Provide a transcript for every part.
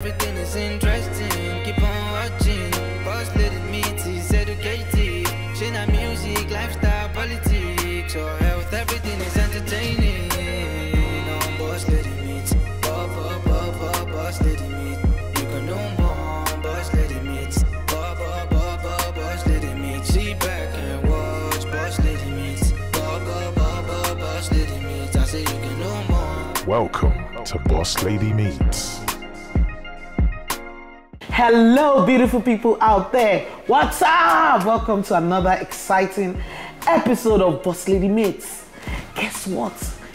Everything is interesting, keep on watching. Boss lady meets is educated. China music, lifestyle, politics, or health, everything is entertaining. On boss lady meets, boss lady meets. You can know more, boss lady meets, boss lady meets. Sit back and watch, boss lady meets, boss lady meets. I say you can know more. Welcome to Boss Lady Meets. Hello, beautiful people out there. What's up? Welcome to another exciting episode of Boss Lady Meets. Guess what?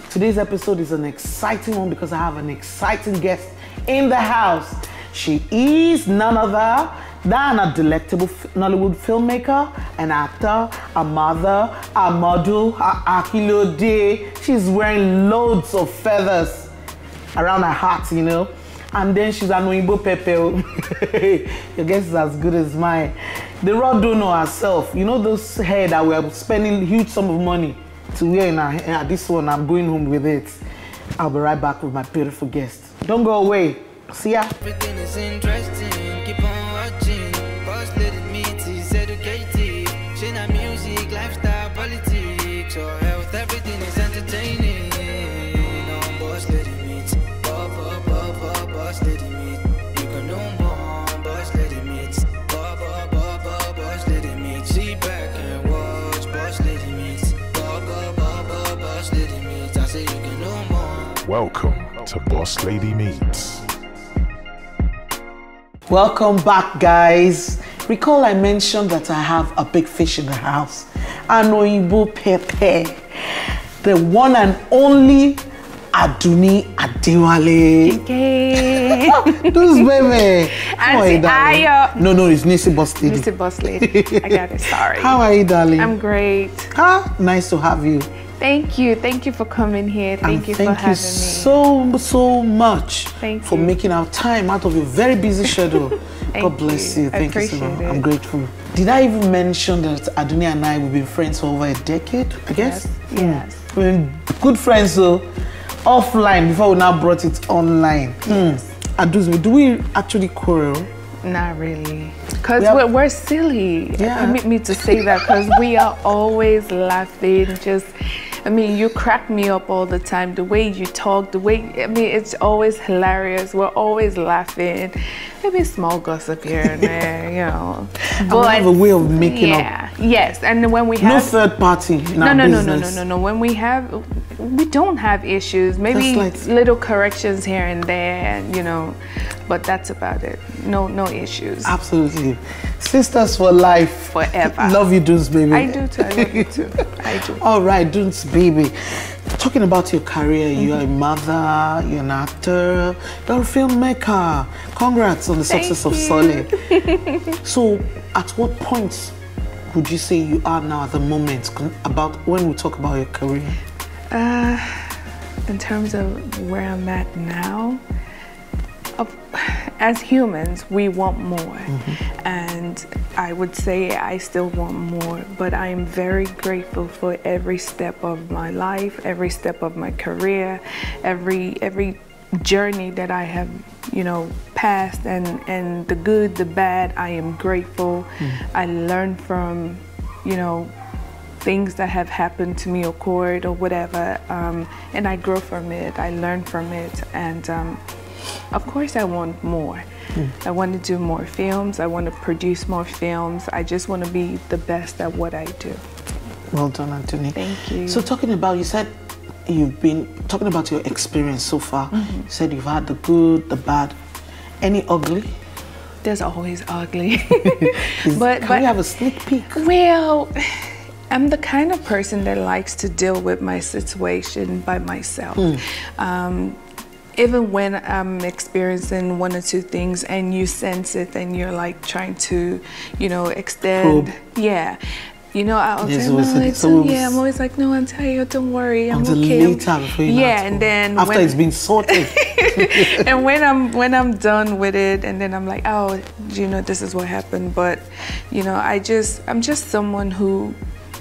Today's episode is an exciting one because I have an exciting guest in the house. She is none other than a delectable Nollywood filmmaker, an actor, a mother, a model, a akilode. She's wearing loads of feathers around her heart, you know. And then she's an Oyibo Pepe. Your guess is as good as mine. The raw donor herself. You know those hair that we are spending huge sum of money to wear in our hair. This one, I'm going home with it. I'll be right back with my beautiful guest. Don't go away. See ya. Everything is interesting, keep on watching. Boss lady meets is educated. China music, lifestyle, politics, or health, everything is entertaining. On boss lady meets, boss lady meets. You can know more, boss lady meets, boss lady meets. Sit back and watch, boss lady meets, boss lady meets. I say you can know more. Welcome to Boss Lady Meets. Welcome back, guys. Recall I mentioned that I have a big fish in the house. An Oyibo Pepe. The one and only Adunni Ade. Okay. Who's baby? How are you, darling? Ayo. No, it's NeeCee Boss Lady. NeeCee Boss Lady. I got it, sorry. How are you, darling? I'm great. Nice to have you. Thank you. Thank you for coming here. Thank you for having me. so much Thank for you. making our time out of your very busy schedule. God bless you. Thank you so much. I'm grateful. Did I even mention that Adunni and I, we've been friends for over a decade, I guess? Yes. We've been good friends, though, offline before we now brought it online. Yes. Adunni, do we actually quarrel? Not really. Because we're silly. Yeah. Permit me to say that because we are always laughing. You crack me up all the time. The way you talk, it's always hilarious. We're always laughing. Maybe small gossip here and there, you know. But we have a way of making up. Yes, and when we have no third party in our business. No. When we don't have issues. Maybe little corrections here and there, you know. But that's about it. No issues. Absolutely. Sisters for life. Forever. Love you, Dunes, baby. I do too. I love you too. I do. All right, Dunes, baby. Talking about your career, you're a mother, you're an actor, you're a filmmaker. Congrats on the success of Solid. So, at what point would you say you are now at the moment about when we talk about your career? In terms of where I'm at now, as humans, we want more. And I would say I still want more, but I am very grateful for every step of my life, every step of my career, every journey that I have, you know, passed, and the good, the bad. I am grateful. I learn from, you know, things that have happened to me, occurred, or whatever, and I grow from it. I learn from it, and of course I want more. I want to do more films. I want to produce more films. I just want to be the best at what I do. Well done, Adunni. Thank you. So you said you've been talking about your experience so far. You said you've had the good, the bad. Any ugly? There's always ugly. Can we have a sneak peek? Well, I'm the kind of person that likes to deal with my situation by myself. Even when I'm experiencing one or two things and you sense it and you're like trying to, you know, extend. Probe. Yeah. You know, I'll say, I'm always like, no, Antayo, don't worry, I'm until okay. later before you and then after it's been sorted. And when I'm done with it, and then I'm like, oh, you know, this is what happened. But, you know, I'm just someone who,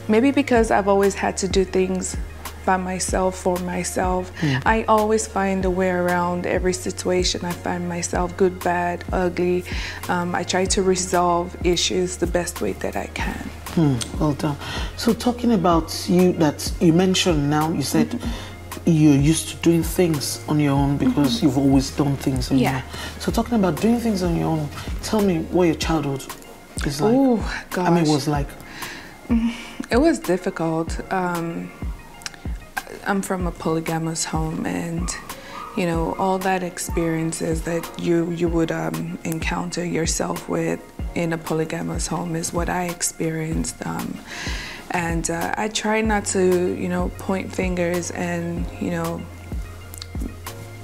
maybe because I've always had to do things by myself, for myself. I always find a way around every situation I find myself, good, bad, ugly. I try to resolve issues the best way that I can. Well done. So talking about you, that you mentioned now, you said you're used to doing things on your own because you've always done things on your own. So talking about doing things on your own, tell me what your childhood is like. Oh, gosh. I mean, it was like... It was difficult. I'm from a polygamous home, and you know, all that experiences that you would encounter yourself with in a polygamous home is what I experienced. And I try not to, you know, point fingers and, you know,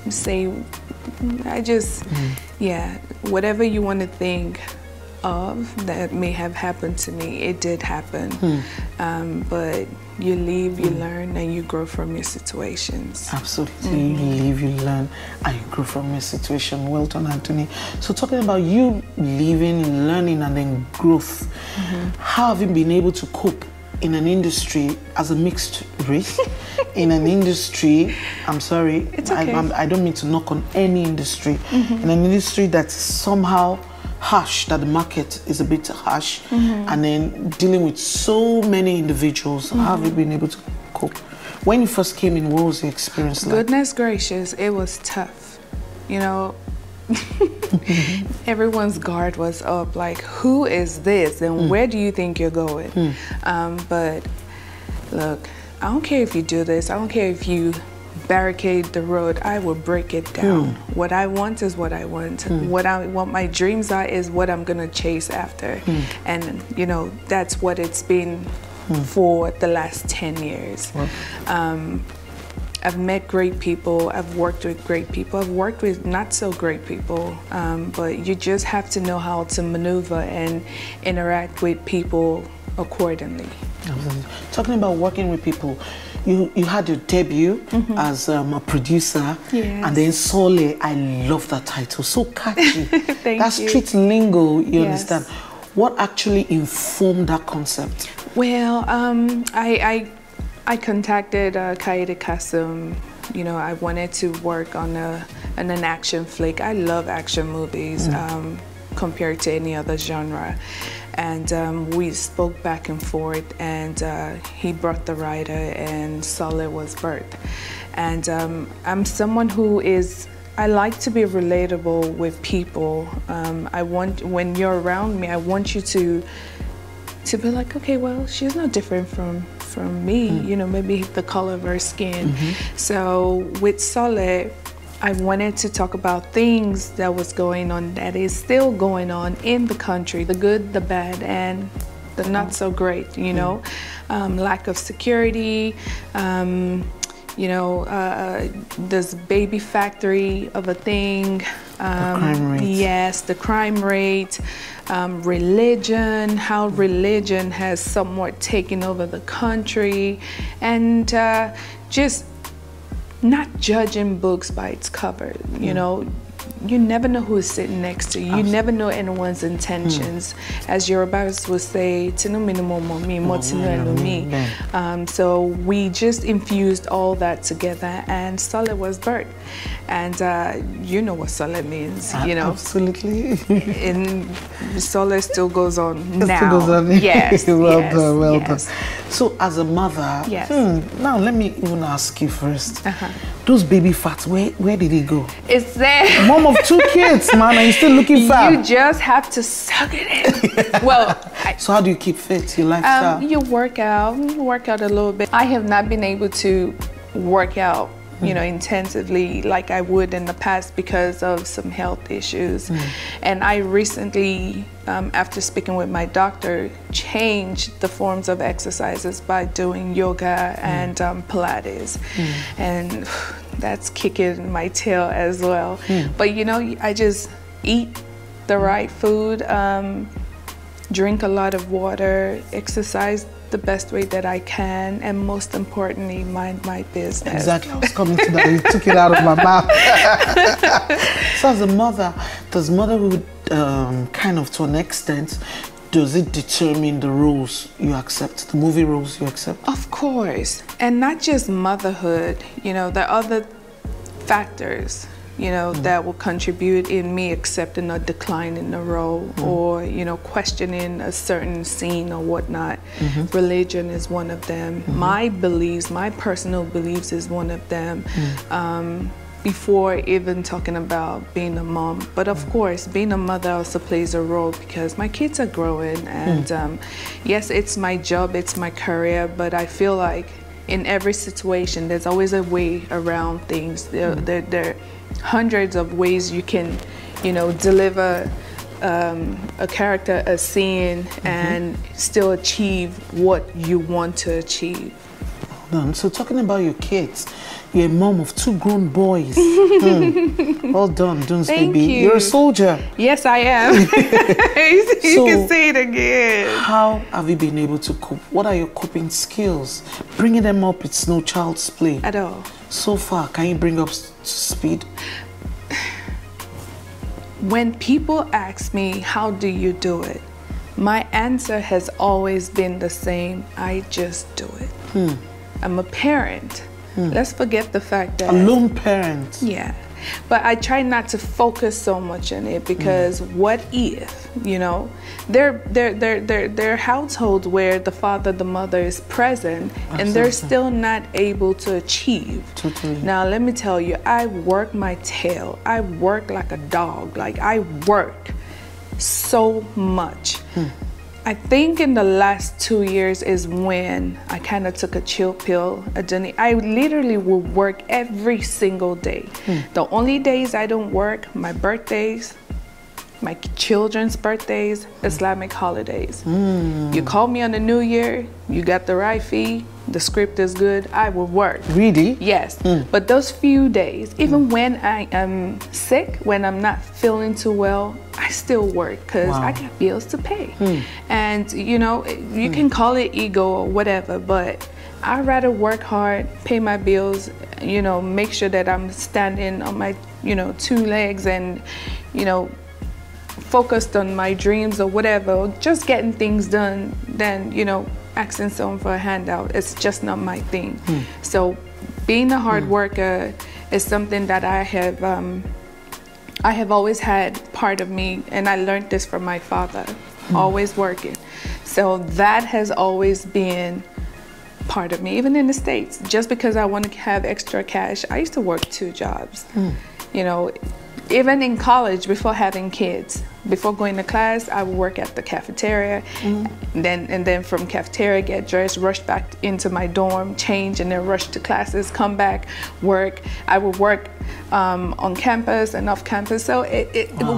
say, I just, yeah, whatever you want to think of that may have happened to me, it did happen. But you live, you learn, and you grow from your situations. Absolutely. You live, you learn, and you grow from your situation. Well done, Adunni. So talking about you living, learning, and then growth, how have you been able to cope in an industry as a mixed race? In an industry, I'm sorry, it's okay. I don't mean to knock on any industry, in an industry that's somehow harsh, that the market is a bit harsh, and then dealing with so many individuals. How have you been able to cope? When you first came in, what was the experience like? Goodness gracious, it was tough. You know, everyone's guard was up, like, who is this and where do you think you're going? But look, I don't care if you do this, I don't care if you barricade the road, I will break it down. What I want is what I want. What my dreams are is what I'm gonna chase after. And you know, that's what it's been for the last 10 years. I've met great people, I've worked with great people, I've worked with not so great people, but you just have to know how to maneuver and interact with people accordingly. Talking about working with people, you had your debut as a producer, and then Sole. I love that title, so catchy. That's street lingo, you understand. What actually informed that concept? Well, I contacted Kaide Kasum. You know, I wanted to work on an action flick. I love action movies compared to any other genre. And we spoke back and forth, and he brought the writer, and Sole was birthed. And I'm someone who I like to be relatable with people. When you're around me, I want you to be like, okay, well, she's not different from me, you know, maybe the color of her skin. So with Sole, I wanted to talk about things that was going on, that is still going on in the country, the good, the bad, and the not so great, you know. Lack of security, you know, this baby factory of a thing. The crime rate. Yes, the crime rate, religion, how religion has somewhat taken over the country, and just not judging books by its cover, you know. You never know who is sitting next to you. You never know anyone's intentions. As Yorubas would say, so we just infused all that together, and Sole was birthed. And you know what Sole means, you know. Absolutely. And Sole still goes on now. Still goes on. Yes. Well yes, done, well yes. done. So as a mother, now let me even ask you first. Those baby fats, where did they go? It's there. Mom of 2 kids, man, and you're still looking fat. You just have to suck it in. Well, so how do you keep fit, your lifestyle? You work out a little bit. I have not been able to work out, you know, intensively like I would in the past because of some health issues. And I recently, after speaking with my doctor, changed the forms of exercises by doing yoga and Pilates. And that's kicking my tail as well. But you know, I just eat the right food, drink a lot of water, exercise the best way that I can, and most importantly, mind my business. Exactly, I was coming to that. You took it out of my mouth. So as a mother, does motherhood kind of to an extent does it determine the roles you accept, the movie roles you accept? Of course, and not just motherhood. You know, there are other factors, you know, that will contribute in me accepting a decline in the role, or, you know, questioning a certain scene or whatnot. Religion is one of them. My beliefs, my personal beliefs is one of them. Before even talking about being a mom. But of course, being a mother also plays a role because my kids are growing, and yes, it's my job, it's my career, but I feel like in every situation, there's always a way around things. There are hundreds of ways you can, you know, deliver a character, a scene, and still achieve what you want to achieve. So talking about your kids, you're a mom of 2 grown boys. Well done, Dunes baby. You. You're a soldier. Yes, I am. You can say it again. How have you been able to cope? What are your coping skills? Bringing them up, it's no child's play. At all. So far, can you bring up to speed? When people ask me, how do you do it? My answer has always been the same. I just do it. I'm a parent. Let's forget the fact that... A lone parent. Yeah. But I try not to focus so much on it because what if, you know, there are households where the father, the mother is present, and they're still not able to achieve. Totally. Now, let me tell you, I work my tail. I work like a dog. Like, I work so much. I think in the last 2 years is when I kind of took a chill pill. I literally will work every single day. The only days I don't work, my birthdays, my children's birthdays, Islamic holidays. You call me on the New Year, you got the right fee, the script is good, I will work. Really? Yes. But those few days, even when I am sick, when I'm not feeling too well, I still work because I got bills to pay. And you know, you can call it ego or whatever, but I'd rather work hard, pay my bills, you know, make sure that I'm standing on my, you know, 2 legs and, you know, focused on my dreams or whatever, or just getting things done, than, you know, asking someone for a handout. It's just not my thing. So being a hard worker is something that I have always had part of me, and I learned this from my father, always working. So that has always been part of me, even in the States. Just because I want to have extra cash, I used to work 2 jobs. You know, even in college, before having kids, before going to class, I would work at the cafeteria, and then from cafeteria, get dressed, rush back into my dorm, change, and then rush to classes, come back, work. I would work on campus and off campus. So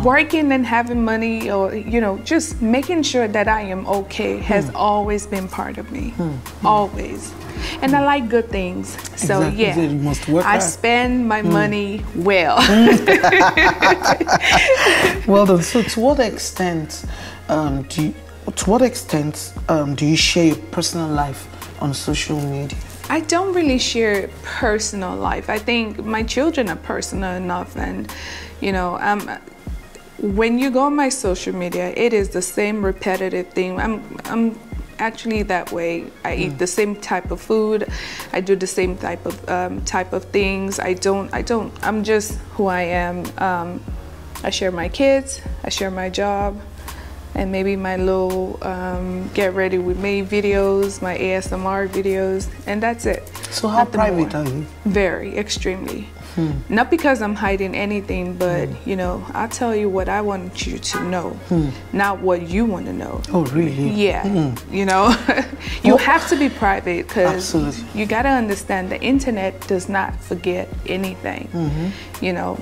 working and having money, or, you know, just making sure that I am okay has always been part of me, always. And I like good things, so yeah, you must work I hard. spend my money well. Well done. So to what extent do you share your personal life on social media? I don't really share personal life. I think my children are personal enough, and you know, when you go on my social media, it is the same repetitive thing. I'm actually that way. I eat the same type of food. I do the same type of things. I'm just who I am. I share my kids, I share my job, and maybe my little get ready with me videos, my ASMR videos, and that's it. So how private are you? Very, extremely. Not because I'm hiding anything, but you know, I'll tell you what I want you to know, not what you want to know. Oh, really? Yeah. You know, you have to be private because you got to understand the internet does not forget anything. You know,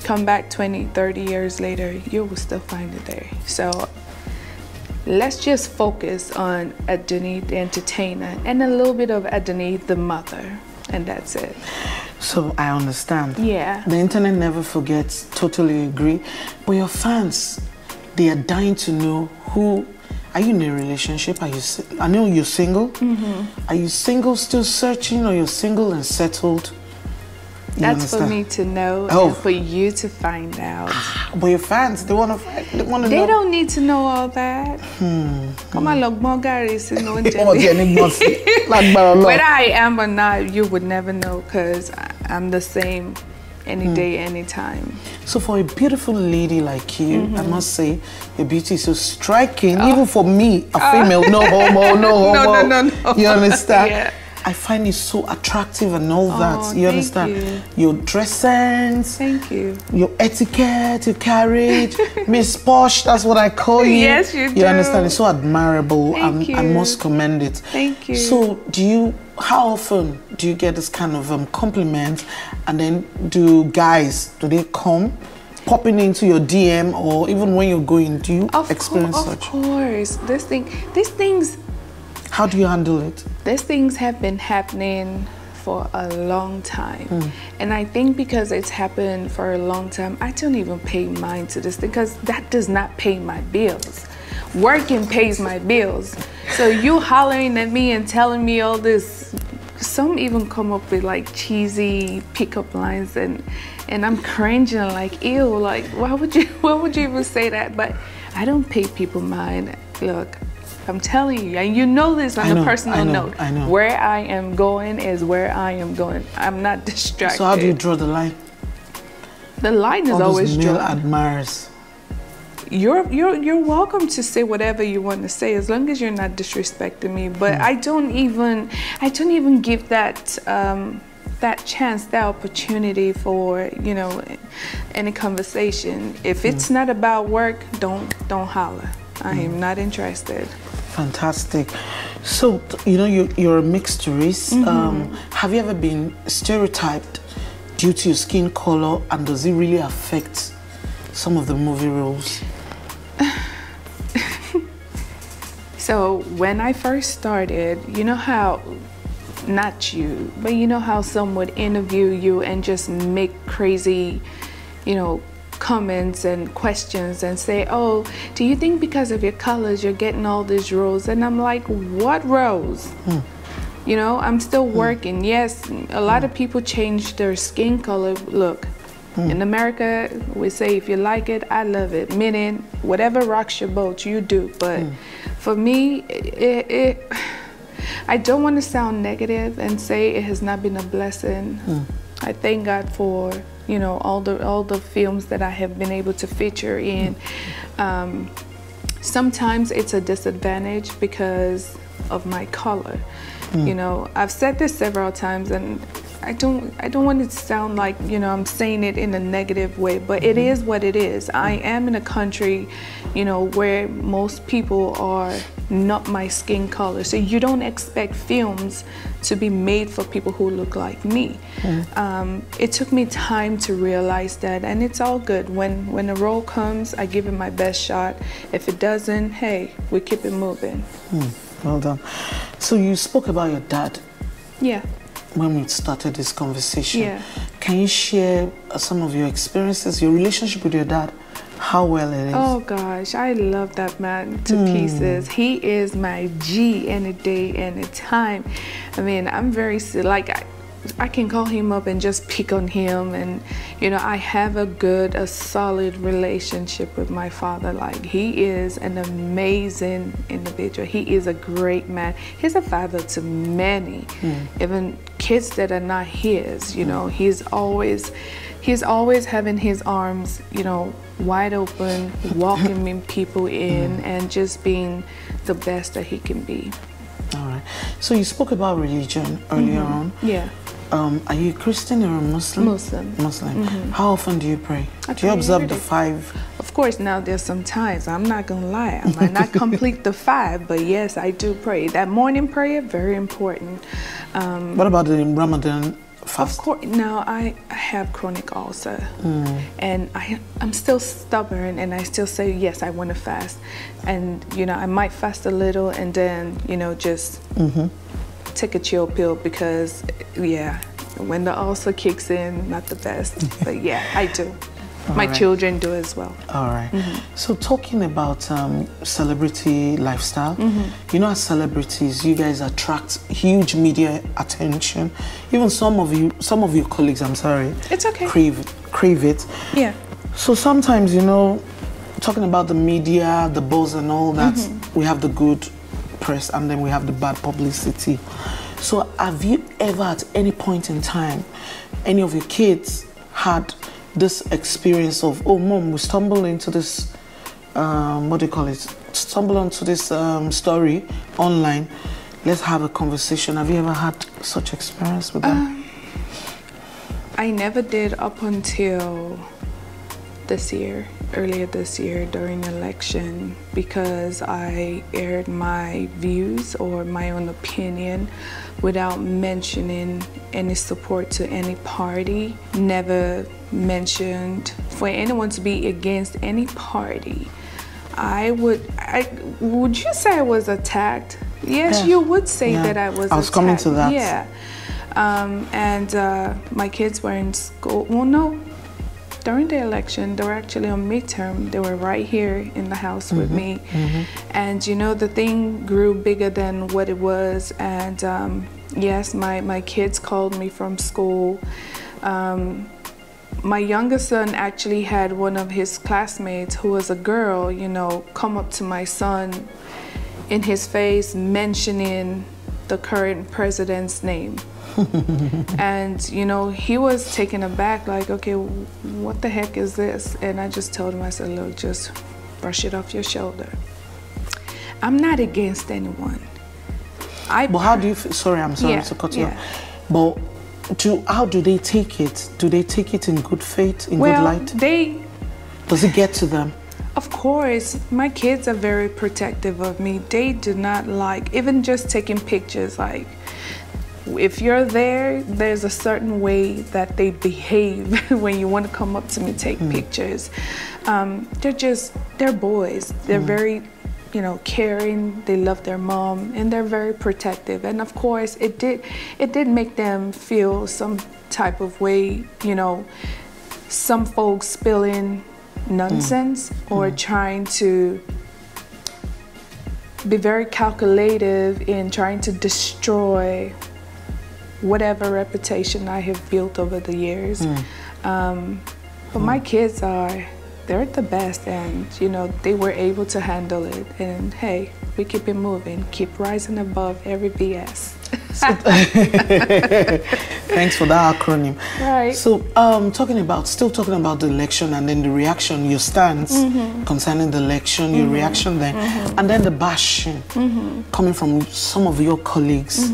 come back 20, 30 years later, you will still find it there. So let's just focus on Adunni the entertainer and a little bit of Adunni the mother, and that's it. So I understand. Yeah. The internet never forgets, totally agree. But your fans, they are dying to know who, are you in a relationship? Are you, I know you're single. Are you single, still searching, or you're single and settled? That's for me to know and for you to find out. But your fans, they want to know. They don't need to know all that. Come on, look, more guys, you know. Whether I am or not, you would never know because I'm the same any day, anytime. So for a beautiful lady like you, I must say, your beauty is so striking. Even for me, a female, no homo, no homo. No. You understand? Yeah. I find it so attractive and all that. You understand? You. Your dress sense. Thank you. Your etiquette, your carriage. Miss Posh, that's what I call you. Yes, you do. You understand? It's so admirable. Thank you. I must commend it. Thank you. So how often do you get this kind of compliment? And then do they come popping into your DM, or even when you're going, do you experience such? Of course. These things. How do you handle it? These things have been happening for a long time. And I think because it's happened for a long time, I don't even pay mind to this because that does not pay my bills. Working pays my bills. So you hollering at me and telling me all this, some even come up with like cheesy pickup lines and I'm cringing like, ew, like why would you even say that? But I don't pay people mind. Look, I'm telling you, and you know this on a personal note. I know. Where I am going is where I am going. I'm not distracted. So how do you draw the line? The line is always drawn. drawn. Admirers. You're welcome to say whatever you want to say as long as you're not disrespecting me. But I don't even give that that chance, that opportunity for any conversation. If it's not about work, don't holler. I am not interested. Fantastic. So, you're a mixed race. Have you ever been stereotyped due to your skin color, and does it really affect some of the movie roles? So, when I first started, you know how, not you, but you know how some would interview you and just make crazy, comments and questions and say, oh, do you think because of your colors you're getting all these roles? And I'm like, what roles? I'm still working. Yes, a lot of people change their skin color. Look, in America, we say if you like it, I love it. Meaning, whatever rocks your boat, you do. But for me, I don't want to sound negative and say it has not been a blessing. I thank God for all the films that I have been able to feature in. Sometimes it's a disadvantage because of my color. I've said this several times, and I don't want it to sound like I'm saying it in a negative way, but it is what it is. I am in a country where most people are not my skin color, so you don't expect films to be made for people who look like me. It took me time to realize that, and it's all good. When a role comes, I give it my best shot. If it doesn't, hey, we keep it moving. Well done. So you spoke about your dad. Yeah. When we started this conversation. Yeah. Can you share some of your experiences, your relationship with your dad, how well it is? Oh gosh, I love that man to pieces. He is my G any day, any time. I mean, I'm very, I can call him up and just pick on him, and I have a solid relationship with my father. Like, he is an amazing individual. He is a great man. He's a father to many, even kids that are not his. He's always having his arms wide open, welcoming people in, and just being the best that he can be. All right. So you spoke about religion earlier on. Yeah. Are you a Christian or a Muslim? Muslim. How often do you pray? Do you observe the 5? Of course, now there's some times, I'm not going to lie, I might not complete the 5, but yes, I do pray. That morning prayer, very important. What about the Ramadan fast? Of course, now I have chronic ulcer, and I'm still stubborn, and I still say, yes, I want to fast. And, I might fast a little and then, just take a chill pill because, yeah, when the ulcer kicks in, not the best. But yeah, I do. My children do as well. All right. So talking about celebrity lifestyle, you know, as celebrities, you guys attract huge media attention. Even some of your colleagues, I'm sorry, It's okay. crave it. Yeah. So sometimes, you know, talking about the media, the buzz and all that, we have the good press and then we have the bad publicity. So have you ever at any point in time, any of your kids had this experience of, oh mom, we stumbled into this, what do you call it? Stumbled onto this story online. Let's have a conversation. Have you ever had such experience with them? I never did up until this year, earlier this year during election, because I aired my views or my own opinion without mentioning any support to any party. Never mentioned for anyone to be against any party. Would you say I was attacked? Yes, you would say that I was attacked. I was coming to that. Yeah. My kids were in school. Well, no. During the election, they were actually on midterm. They were right here in the house with me. And you know, the thing grew bigger than what it was. And yes, my kids called me from school. My youngest son actually had one of his classmates who was a girl, you know, come up to my son in his face mentioning the current president's name. And you know, he was taken aback, like, okay, what the heck is this? And I just told him, I said, look, just brush it off your shoulder. I'm not against anyone. But how do you feel? Sorry, I'm sorry to cut you off. But how do they take it? Do they take it in good faith, in good light? Does it get to them? Of course, my kids are very protective of me. They do not like, even just taking pictures, like, if you're there, there's a certain way that they behave when you want to come up to me, take pictures. They're boys. They're very, you know, caring. They love their mom and they're very protective. And of course, it did make them feel some type of way, you know, some folks spilling nonsense or trying to be very calculative in trying to destroy whatever reputation I have built over the years. But my kids they're the best, and you know, they were able to handle it. And hey, we keep it moving, keep rising above every BS. Thanks for that acronym. Right. So, still talking about the election and then the reaction, your stance concerning the election, your reaction then, and then the bashing coming from some of your colleagues.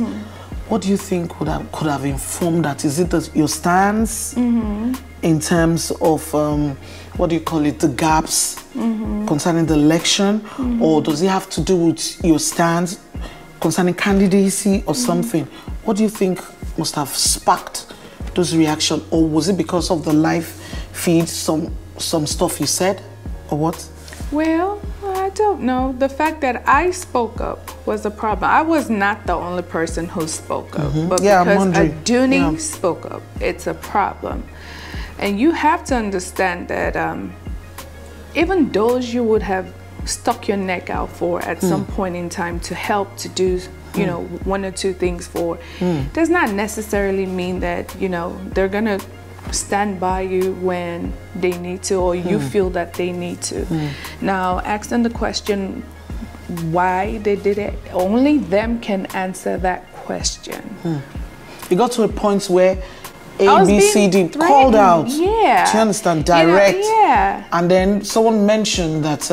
What do you think could have informed that? Is it your stance in terms of, what do you call it, the gaps concerning the election? Or does it have to do with your stance concerning candidacy or something? What do you think must have sparked those reactions? Or was it because of the live feed, some stuff you said, or what? Well, I don't know. The fact that I spoke up was a problem. I was not the only person who spoke up, but because Adunni spoke up, it's a problem. And you have to understand that even those you would have stuck your neck out for at some point in time to help to do, you know, one or two things for, does not necessarily mean that, you know, they're gonna stand by you when they need to, or you feel that they need to. Now, asking the question why they did it, only them can answer that question. You got to a point where A, B, C, D called out. Yeah. Do you understand? Direct. You know, yeah. And then someone mentioned that,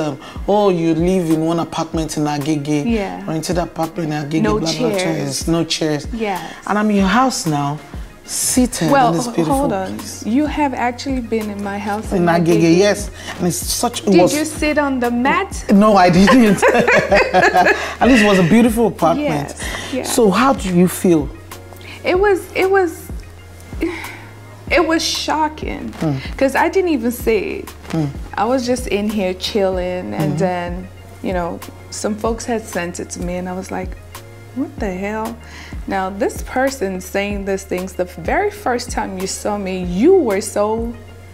oh, you live in one apartment in Agege. Yeah. Rented apartment in Agege. No blah, chairs. blah, chairs. No chairs. Yes. And I'm in your house now, seated in this beautiful place. You have actually been in my house in Agege, yes. And it's such. Did you sit on the mat? No, I didn't. At least it was a beautiful apartment. Yes. Yes. So how do you feel? It was shocking because I didn't even see it. I was just in here chilling, and then, you know, some folks had sent it to me, and I was like, what the hell? Now, this person saying these things, the very first time you saw me, you were so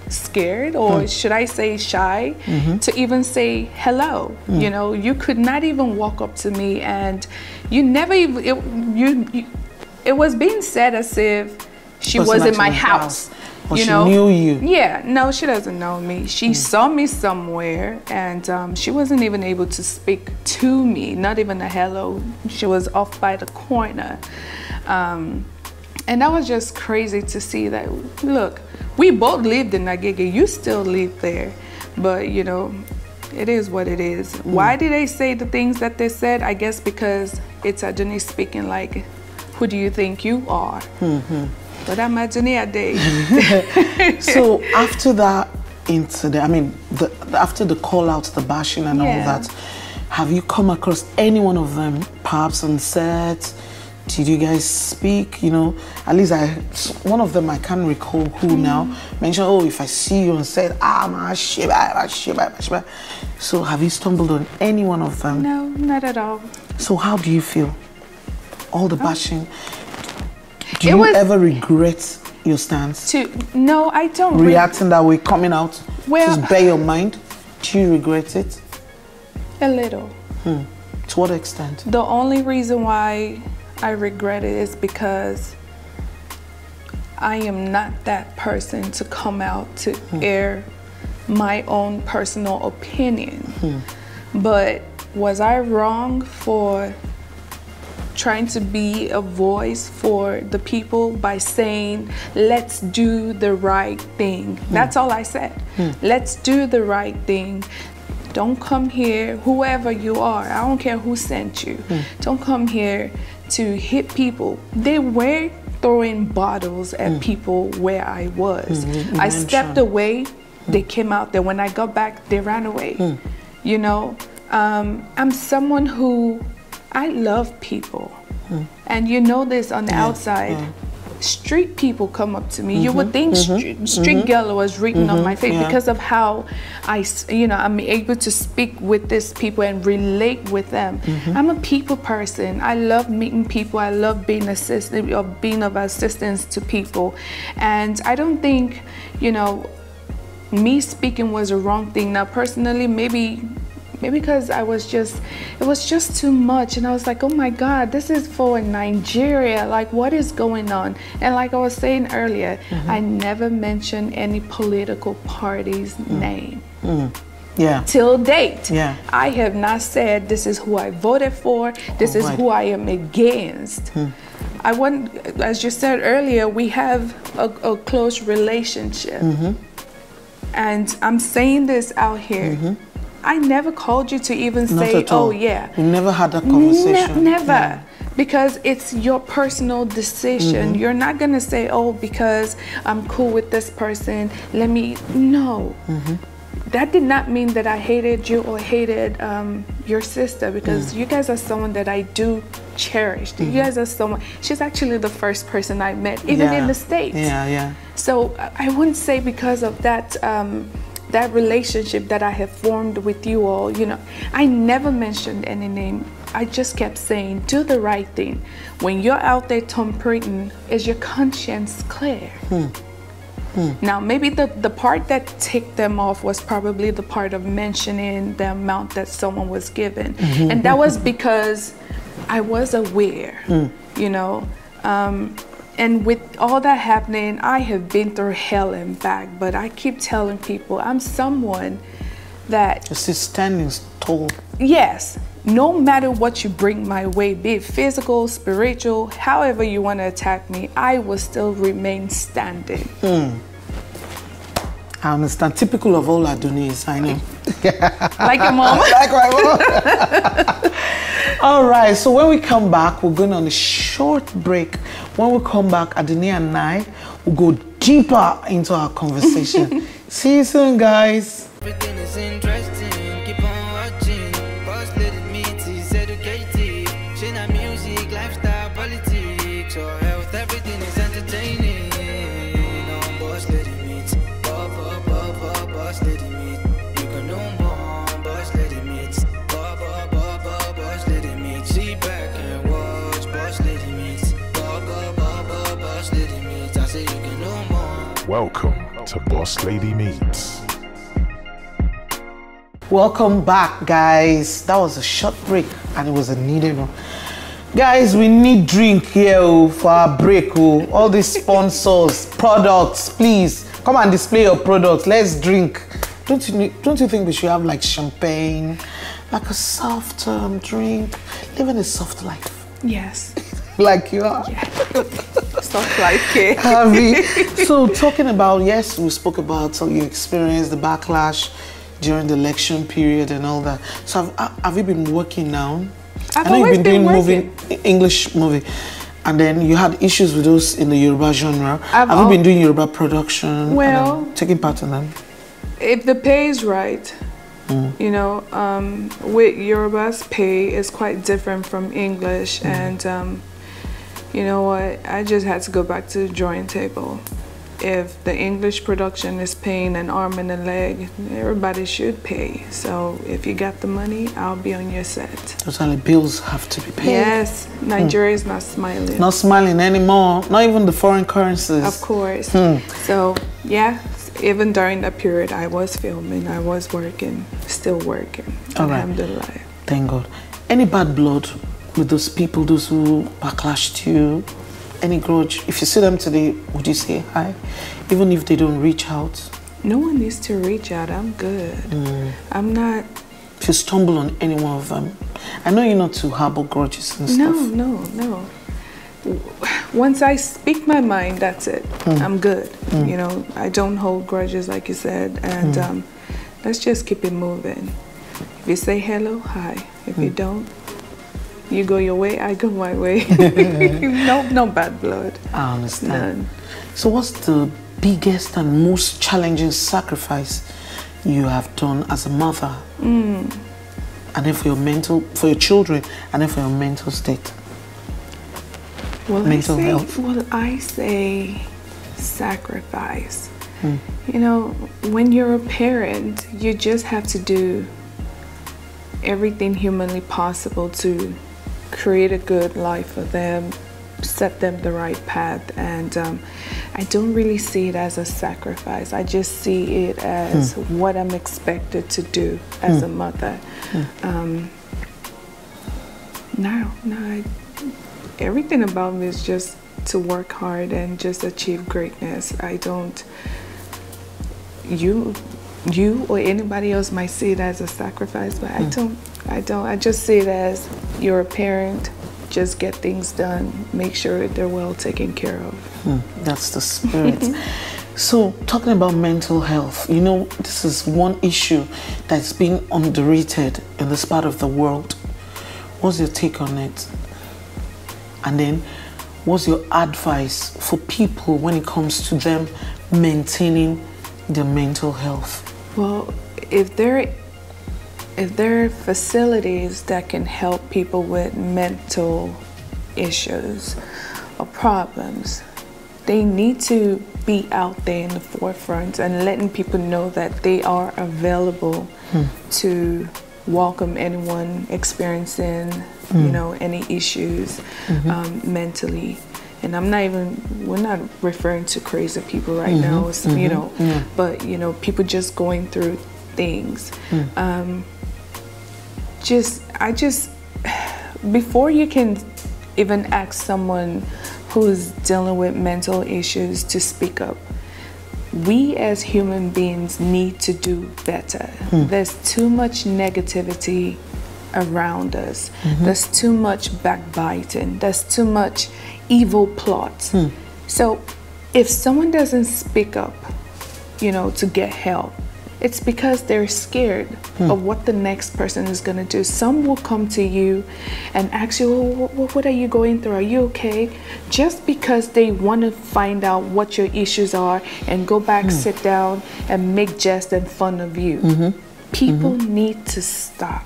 scared, or should I say shy, to even say hello. You know, you could not even walk up to me, and you never even, it was being said as if she was in my house. Or you she know, knew you. Yeah, no, she doesn't know me. She saw me somewhere, and she wasn't even able to speak to me, not even a hello. She was off by the corner. And that was just crazy to see that. Look, we both lived in Agege. You still live there. But, you know, it is what it is. Why did they say the things that they said? I guess because it's Adunni speaking like, who do you think you are? But I'm Adunni Ade. So after that incident, I mean, after the call out, the bashing and all that, have you come across any one of them, perhaps on set? Did you guys speak? You know, at least one of them I can't recall who now mentioned, oh, if I see you on set, ma shiba. So have you stumbled on any one of them? No, not at all. So how do you feel? All the bashing. Do you ever regret your stance? No, I don't. Reacting that way, coming out, well, just bare your mind. Do you regret it? A little. To what extent? The only reason why I regret it is because I am not that person to come out to air my own personal opinion. But was I wrong for trying to be a voice for the people by saying, let's do the right thing? That's all I said. Let's do the right thing. Don't come here, whoever you are, I don't care who sent you. Don't come here to hit people. They were throwing bottles at people where I was. I stepped away, they came out there. When I got back, they ran away. You know, I'm someone who, I love people. And you know this on the outside. Street people come up to me. You would think street girl was written on my face because of how I'm able to speak with these people and relate with them. I'm a people person. I love meeting people. I love being of assistance to people. And I don't think, you know, me speaking was a wrong thing. Now, personally, maybe because it was just too much, and I was like, oh my God, this is for Nigeria, like what is going on? And like I was saying earlier, I never mentioned any political party's name. Till date, I have not said this is who I voted for, this is who I am against. I want, as you said earlier, we have a close relationship. And I'm saying this out here. I never called you to even say, oh yeah. You never had that conversation? Never. Because it's your personal decision. You're not going to say, oh, because I'm cool with this person, let me, no. That did not mean that I hated you or hated your sister, because you guys are someone that I do cherish. You guys are someone, she's actually the first person I met, even in the States. So I wouldn't say because of that, that relationship that I have formed with you all, you know, I never mentioned any name. I just kept saying, do the right thing. When you're out there tampering, is your conscience clear? Now, maybe the part that ticked them off was probably the part of mentioning the amount that someone was given. And that was because I was aware, you know. And with all that happening, I have been through hell and back, but I keep telling people I'm someone that just standing tall. Yes, no matter what you bring my way, be it physical, spiritual, however you want to attack me, I will still remain standing. I understand. Typical of all Adunnis, I know. Like your mom? Like my mom. All right, so when we come back, we're going on a short break. When we come back, Adunni and I will go deeper into our conversation. See you soon, guys. Everything is interesting, keep on watching. Boss lady meets is educated. She not music, lifestyle, politics, or health, everything is entertaining. On boss lady meets, boss lady meets. You can know more, boss lady meets, boss lady meets. Sit back and watch, boss lady meets, boss lady meets. I say you can know more. Welcome to Boss Lady Meets. Welcome back, guys. That was a short break and it was a needed one. Guys, we need drink here for our break. All these sponsors, products, please come and display your products. Let's drink. Don't you think we should have like champagne, like a soft drink, living a soft life? Yes. Like you are. Yeah. Soft life, okay. So talking about, yes, we spoke about how you experienced the backlash during the election period and all that. So have you been working now? I know you've been doing working. English movie, and then you had issues with those in the Yoruba genre. Have you been doing Yoruba production? Well, taking part in them. If the pay is right, you know, with Yoruba's pay is quite different from English, and you know what? I just had to go back to the drawing table. If the English production is paying an arm and a leg, everybody should pay. So if you got the money, I'll be on your set. Totally, bills have to be paid. Yes, Nigeria is not smiling. Not smiling anymore. Not even the foreign currencies. Of course. So yeah, even during that period, I was filming, I was working, still working. Alhamdulillah. Right. Thank God. Any bad blood with those people, those who backlashed you? Any grudge? If you see them today, would you say hi? Even if they don't reach out? No one needs to reach out. I'm good. I'm not... If you stumble on any one of them, I know you're not to harbor grudges and stuff. No. Once I speak my mind, that's it. I'm good. You know, I don't hold grudges like you said. And let's just keep it moving. If you say hello, hi. If you don't, you go your way, I go my way. No bad blood. I understand. None. So what's the biggest and most challenging sacrifice you have done as a mother? And then for your children, and then for your mental state? Well, mental health. Well, I say sacrifice. You know, when you're a parent, you just have to do everything humanly possible to create a good life for them, set them the right path, and I don't really see it as a sacrifice. I just see it as what I'm expected to do as a mother. Everything about me is just to work hard and just achieve greatness. I don't, you or anybody else might see it as a sacrifice, but I don't. I just see it as you're a parent, just get things done, make sure they're well taken care of. That's the spirit. So talking about mental health, you know, this is one issue that's been underrated in this part of the world. What's your take on it? And then what's your advice for people when it comes to them maintaining their mental health? Well, if there are facilities that can help people with mental issues or problems, they need to be out there in the forefront and letting people know that they are available to welcome anyone experiencing, you know, any issues mentally. And we're not referring to crazy people right now, you know, but, you know, people just going through things. Before you can even ask someone who's dealing with mental issues to speak up, we as human beings need to do better. There's too much negativity around us. There's too much backbiting. There's too much evil plots. So if someone doesn't speak up, you know, to get help, it's because they're scared of what the next person is going to do. Some will come to you and ask you, what are you going through? Are you okay? Just because they want to find out what your issues are and go back, sit down and make jest and fun of you. People need to stop.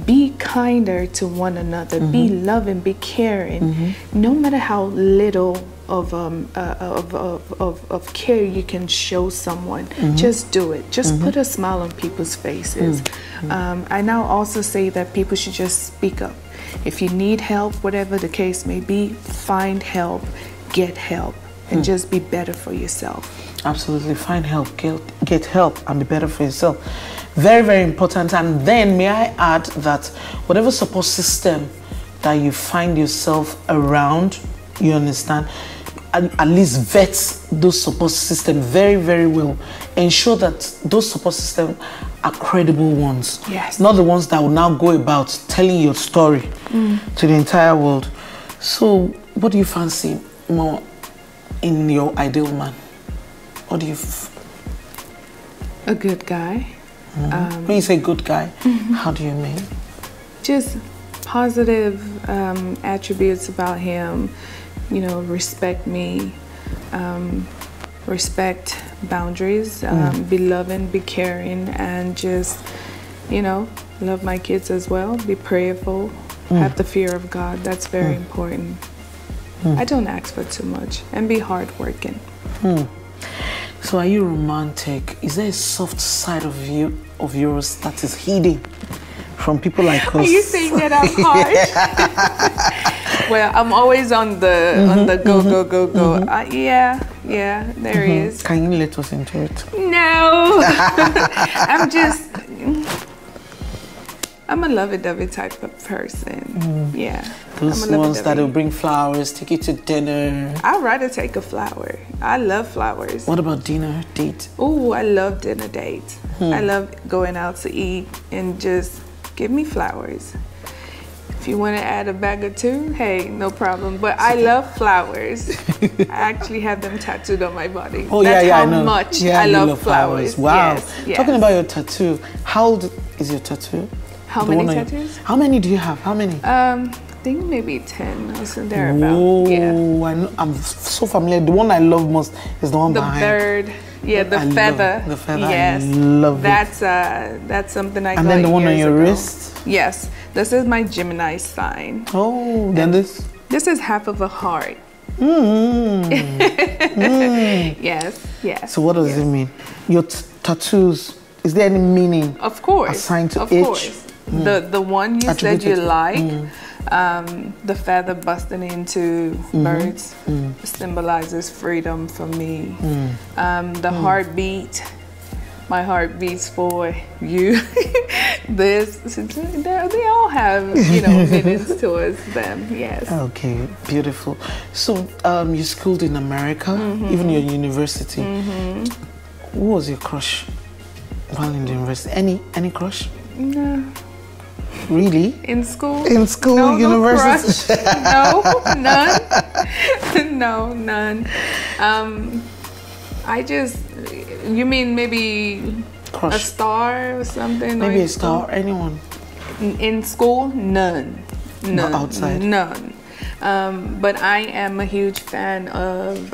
Be kinder to one another. Be loving, be caring. No matter how little of care you can show someone, just do it. Just put a smile on people's faces. I now also say that people should just speak up. If you need help, whatever the case may be, find help, get help. and just be better for yourself. Absolutely. Find help, get help, and be better for yourself. Very, very important. And then may I add that whatever support system that you find yourself around, you understand, at least vet those support systems very, very well. Ensure that those support systems are credible ones. Yes. Not the ones that will now go about telling your story to the entire world. So, what do you fancy more in your ideal man? What do you... A good guy. When you say good guy, how do you mean? Just positive attributes about him. You know, respect me, respect boundaries, be loving, be caring, and just, you know, love my kids as well, be prayerful, have the fear of God. That's very important. I don't ask for too much, and be hardworking. So are you romantic? Is there a soft side of you, of yours, that is hidden from people like us? Are you saying that I'm hard? Well, I'm always on the go. Yeah, there is. Can you let us into it? No. I'm a lovey-dovey type of person. Yeah. Those ones that will bring flowers, take you to dinner. I'd rather take a flower. I love flowers. What about dinner date? Oh, I love dinner dates. I love going out to eat and just give me flowers. If you want to add a bag or two, hey, no problem. But I love flowers. I actually have them tattooed on my body. Oh, That's I know. how much Yeah, I love flowers. Wow. Yes. Talking about your tattoo, how old is your tattoo? How many tattoos? How many do you have? How many? I think maybe 10 or so thereabout. Oh, yeah. I know, I'm so familiar. The one I love most is the one behind. The bird. Yeah, the feather. The feather. Yes. I love it. That's something I got. And then the one on your ago. wrist? Yes. This is my Gemini sign. Oh, then this? This is half of a heart. Yes. So what does it mean? Your tattoos, is there any meaning? Of course. Assigned to of each? Course. The one you said you like, the feather busting into birds symbolizes freedom for me. The heartbeat, my heart beats for you. They all have, you know, meanings towards them. Yes. Okay, beautiful. So you schooled in America, even your university. Who was your crush while in the university? Any crush? No. Really? In school? In school, no, university? No, none. No, none. I just, you mean maybe crush. A star or something? Maybe a star, anyone? In school, none. Not outside? None. But I am a huge fan of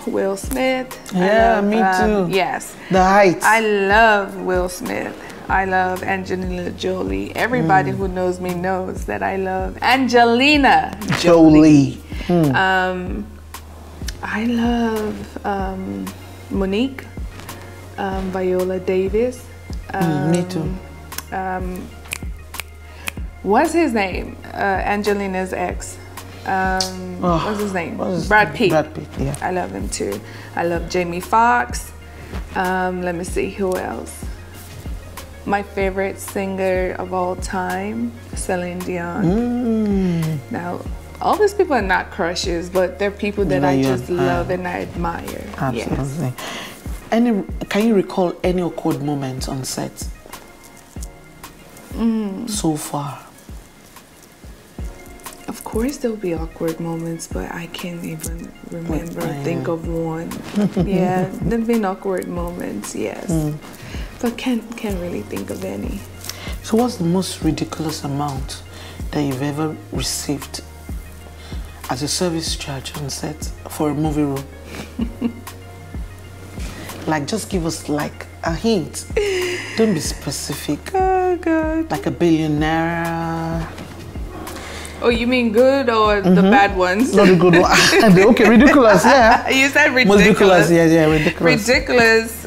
Will Smith. Yeah, me too. Yes. The Heights. I love Will Smith. I love Angelina Jolie. Everybody who knows me knows that I love Angelina Jolie. I love Monique, Viola Davis. Me too. What's his name? Angelina's ex. What's his name? Brad Pitt. Brad Pitt, yeah. I love him too. I love Jamie Foxx. Let me see, who else? My favorite singer of all time, Celine Dion. Now, all these people are not crushes, but they're people that I just love and I admire. Absolutely. Yes. Can you recall any awkward moments on set so far? Of course there'll be awkward moments, but I can't even remember or think of one. Yeah, there've been awkward moments, yes. But can't really think of any. So what's the most ridiculous amount that you've ever received as a service charge on set for a movie role? Like, just give us like a hint. Don't be specific. Oh God. Like $1 billion. Oh, you mean good or the bad ones? Not the good one. Okay, ridiculous, yeah. You said ridiculous. Most ridiculous, yeah, ridiculous. Ridiculous.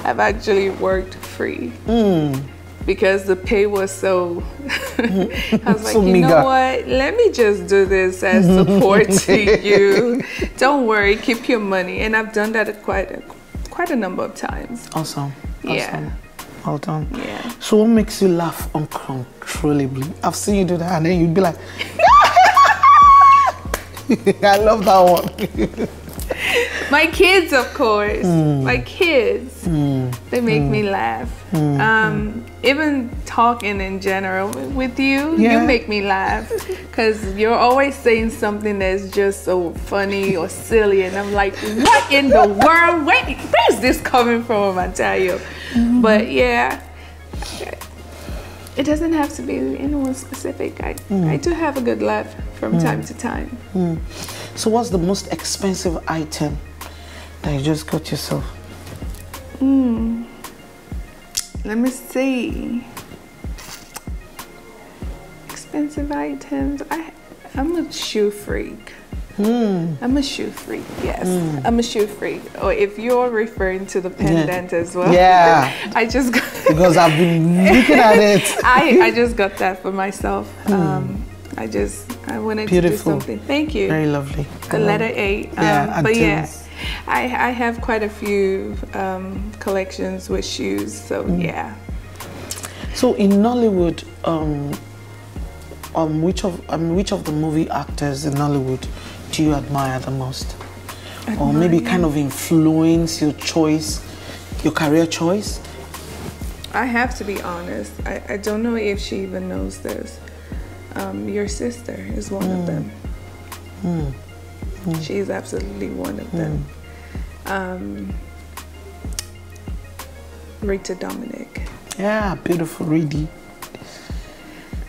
I've actually worked free. because the pay was so, I was like, So you meager. know what? Let me just do this as support to you. Don't worry, keep your money. And I've done that quite a number of times. Awesome. Yeah. Awesome. Well done. Yeah. So what makes you laugh uncontrollably? I've seen you do that and then you'd be like, I love that one. My kids, of course. My kids. They make me laugh. Even talking in general with you, you make me laugh. Because you're always saying something that's just so funny or silly. And I'm like, what in the world? Where's this coming from? I tell you. But yeah, it doesn't have to be anyone specific. I do have a good laugh from time to time. So what's the most expensive item that you just got yourself? Let me see. Expensive items. I'm a shoe freak. I'm a shoe freak, yes. I'm a shoe freak. Or if you're referring to the pendant as well. Yeah. I just got Because I've been looking at it. I just got that for myself. I wanted to do something. Thank you. Very lovely. The letter A. But yeah, I have quite a few collections with shoes. So yeah. So in Nollywood, which of the movie actors in Nollywood do you admire the most? Or maybe kind of influence your choice, your career choice? I have to be honest. I don't know if she even knows this. Your sister is one of them. She's absolutely one of them. Rita Dominic. Yeah, beautiful, Reedy.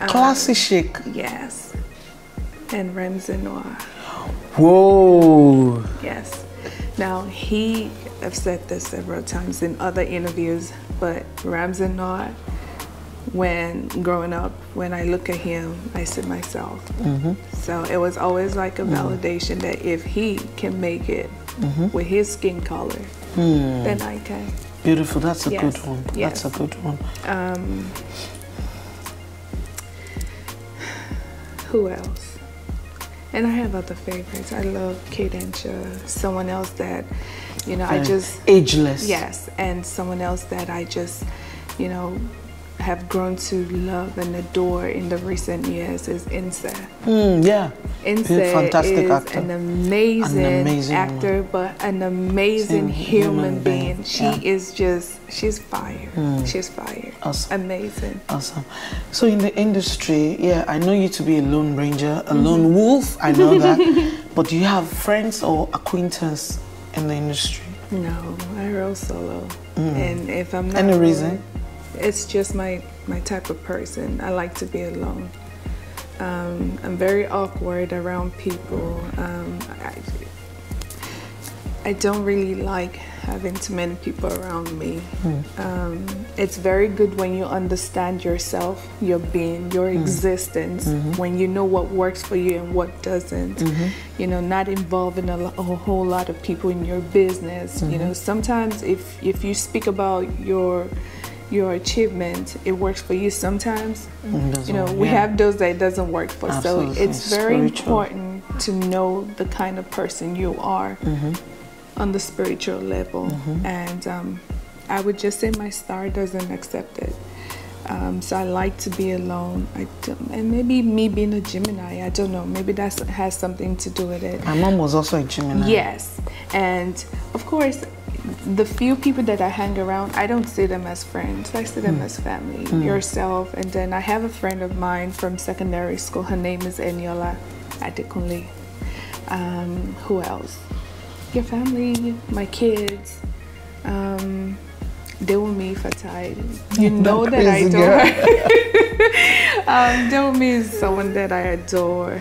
Classy chic. Yes. And Ramsey Noir. Whoa. Yes. Now, I've said this several times in other interviews, but Ramsey Noir, when growing up, when I look at him, I see myself. So it was always like a validation that if he can make it with his skin color, then I can. Beautiful. That's a good one. Yes. That's a good one. Who else? And I have other favorites. I love Kate Ansha, someone else that, you know, I just... Ageless. Yes, and someone else that I just, you know, have grown to love and adore in the recent years is NeeCee. Yeah. NeeCee fantastic is actor. an amazing actor, woman. But an amazing human being. She Yeah. is just, she's fire. She's fire. Awesome. Amazing. Awesome. So in the industry, yeah, I know you to be a lone ranger, a lone wolf, I know that. But do you have friends or acquaintances in the industry? No, I roll solo. And if I'm not Any rolling, reason? It's just my type of person. I like to be alone. I'm very awkward around people. I don't really like having too many people around me. It's very good when you understand yourself, your being, your existence, when you know what works for you and what doesn't. You know, not involving a whole lot of people in your business. You know, sometimes if you speak about your achievement, it works for you. Sometimes, you know, we have those that it doesn't work for. Absolutely. So it's very important to know the kind of person you are on the spiritual level. And I would just say my star doesn't accept it. So I like to be alone. And maybe me being a Gemini, I don't know, maybe that has something to do with it. My mom was also a Gemini. Yes. And of course, the few people that I hang around, I don't see them as friends. I see them as family. Yourself, and then I have a friend of mine from secondary school. Her name is Eniola Adekunle. Who else? Your family, my kids. Dewumi Fatai. You know that I adore her. Dewumi is someone that I adore.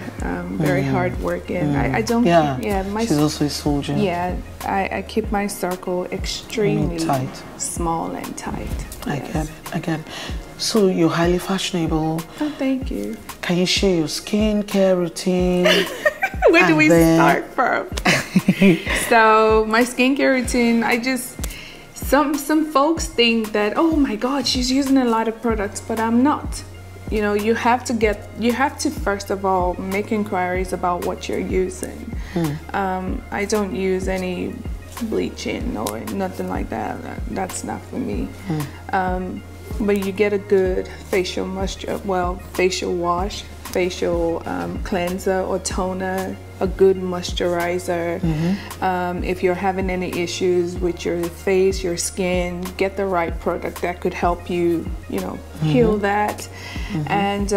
Very hardworking. I don't. She's also a soldier. Yeah, I keep my circle extremely tight, small and tight. I get it. I get it. So you're highly fashionable. Oh, thank you. Can you share your skincare routine? Where do we start from? So my skincare routine, some folks think that, oh my God, she's using a lot of products, but I'm not. You know, you have to first of all make inquiries about what you're using. I don't use any bleaching or nothing like that. That's not for me. But you get a good facial facial wash, facial cleanser or toner, a good moisturizer. If you're having any issues with your face, your skin, get the right product that could help you, you know, heal that. And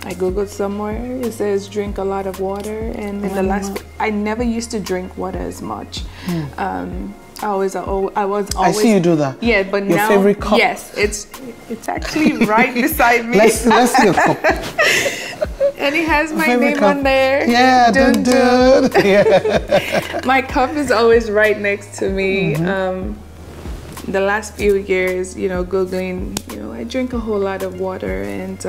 I googled somewhere, it says drink a lot of water, and in the last, I never used to drink water as much. I was always. I see you do that. Yeah, but your now, favorite cup? Yes, it's actually right beside me. Let's see your cup. And it has my name cup. on there. Yeah, dun, dun. Yeah. My cup is always right next to me. The last few years, you know, Googling, you know, I drink a whole lot of water, and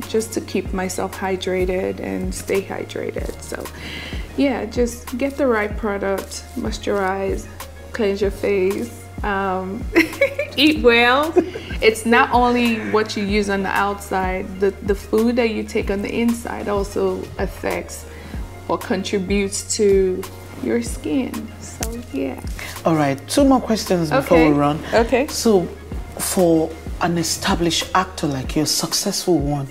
just to keep myself hydrated and stay hydrated. So, yeah, just get the right product, moisturize, cleanse your face, eat well. It's not only what you use on the outside, the food that you take on the inside also affects or contributes to your skin. So yeah. All right, 2 more questions before we run. Okay. So for an established actor like you, a successful one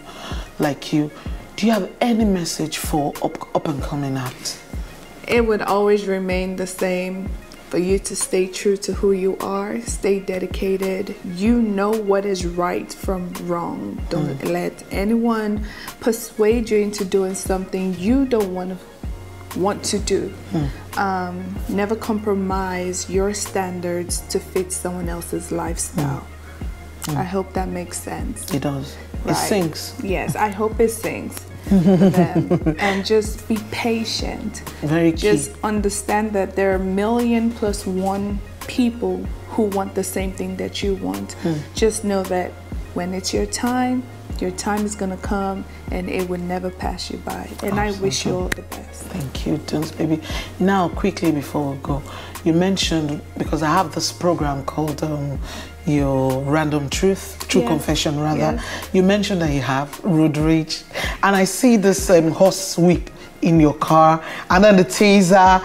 like you, do you have any message for up and coming acts? It would always remain the same. For you to stay true to who you are, stay dedicated. You know what is right from wrong. Don't let anyone persuade you into doing something you don't want to do. Never compromise your standards to fit someone else's lifestyle. I hope that makes sense. It does. Right. It sinks. Yes, I hope it sinks. For them. And just be patient. Very key. Just understand that there are 1,000,000+1 people who want the same thing that you want. Just know that when it's your time is gonna come, and it will never pass you by. And I wish you all the best. Thank you, Tunes baby. Now, quickly before we go, you mentioned, because I have this program called your Random Truth, True Confession rather. Yes. You mentioned that you have road rage, and I see this horse whip in your car, and then the taser.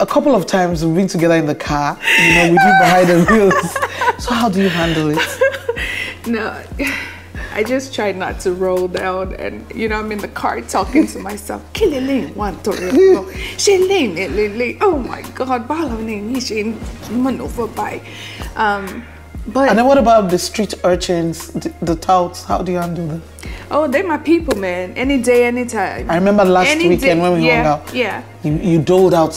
A couple of times we've been together in the car, you know, with you behind the wheels. So how do you handle it? No, I just try not to roll down, and you know, I'm in the car talking to myself. Oh my God, but and then what about the street urchins, the touts? How do you handle them? Oh, they're my people, man. Any day, anytime. I remember last weekend when we hung out. Yeah. You doled out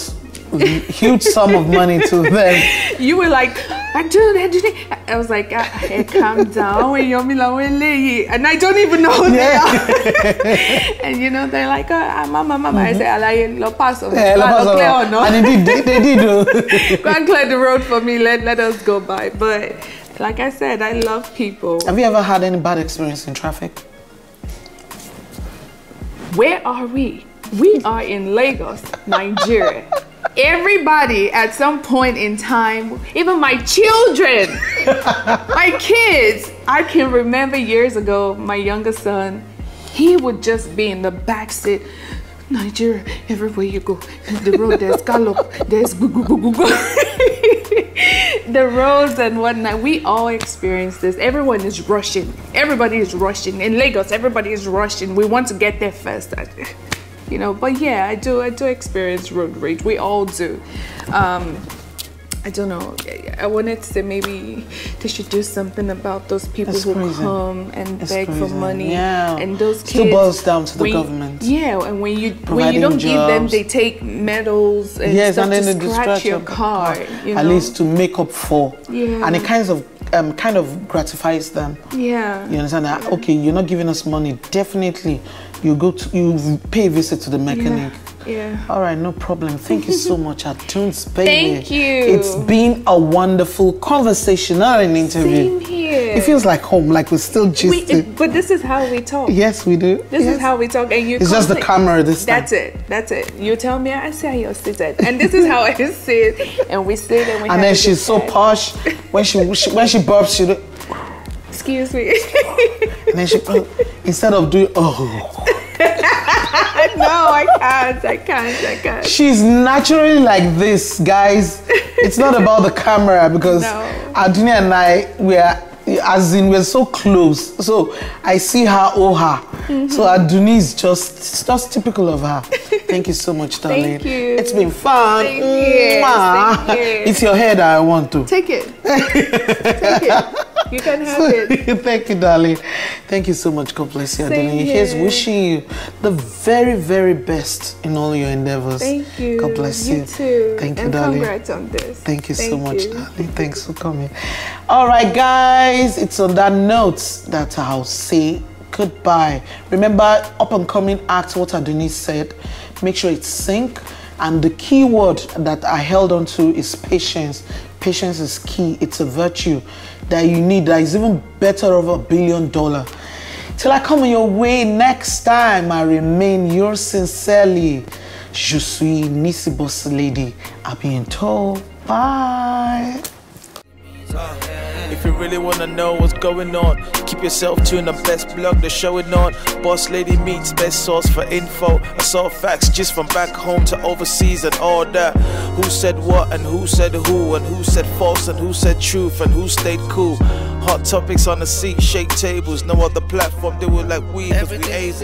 a huge sum of money to them. You were like, I was like, hey, calm down. And I don't even know who they are. And you know, they're like, mama. I say, lo paso. And they did. Go and clear the road for me. Let us go by. But like I said, I love people. Have you ever had any bad experience in traffic? Where are we? We are in Lagos, Nigeria. Everybody at some point in time, even my children, my kids, I can remember years ago, my youngest son, he would just be in the back seat. Nigeria, everywhere you go, the road, there's gallop, there's go. The roads and whatnot, we all experience this. Everyone is rushing. Everybody is rushing. In Lagos, everybody is rushing. We want to get there first. You know, but yeah, I do experience road rage. We all do. I don't know. I wanted to say maybe they should do something about those people who come and beg for money. Yeah. And those kids. Still boils down to the government. Yeah, and when you don't give them, they take medals and stuff and then to scratch your car. You know? At least to make up for. Yeah. And it kind of gratifies them. Yeah. You understand that? Okay, you're not giving us money. Definitely, you pay a visit to the mechanic. Yeah. All right, no problem. Thank you so much, Adunni, baby. Thank you. It's been a wonderful conversation, not an interview. Same here. It feels like home, like we're still gisting. But this is how we talk. Yes, we do. This is how we talk, and you. It's just the camera this time. That's it. You tell me, I say you're seated, and this is how I sit, and we sit and we. And then she's so posh. When she burps, she do. Excuse me. And then she instead of doing No, I can't. She's naturally like this, guys. It's not about the camera because Adunni and I, we're so close. So I see her owe her. So Adunni is just typical of her. Thank you so much, darling. Thank you. It's been fun. Thank you. It's your hair that I want to. Take it. Take it. You can have it. Thank you, darling. Thank you so much. God bless you, Adunni. Here's wishing you the very, very best in all your endeavors. Thank you. God bless you. You too. Thank you, and darling. Congrats on this. Thank you so much, darling. Thanks for coming. All right, guys. It's on that note that I'll say goodbye. Remember, up and coming acts, what Adunni said. Make sure it's sync. And the key word that I held on to is patience. Patience is key. It's a virtue that you need that is even better over $1 billion. Till I come your way next time, I remain yours sincerely. Je suis NeeCee Boss Lady. I'll be in tow. Bye. If you really wanna know what's going on, keep yourself tuned. The best blog they're showing on. Boss Lady Meets, best source for info. I saw facts just from back home to overseas and all that. Who said what and who said who, and who said false and who said truth, and who stayed cool. Hot topics on the seat, shake tables. No other platform do it like we, cause we able.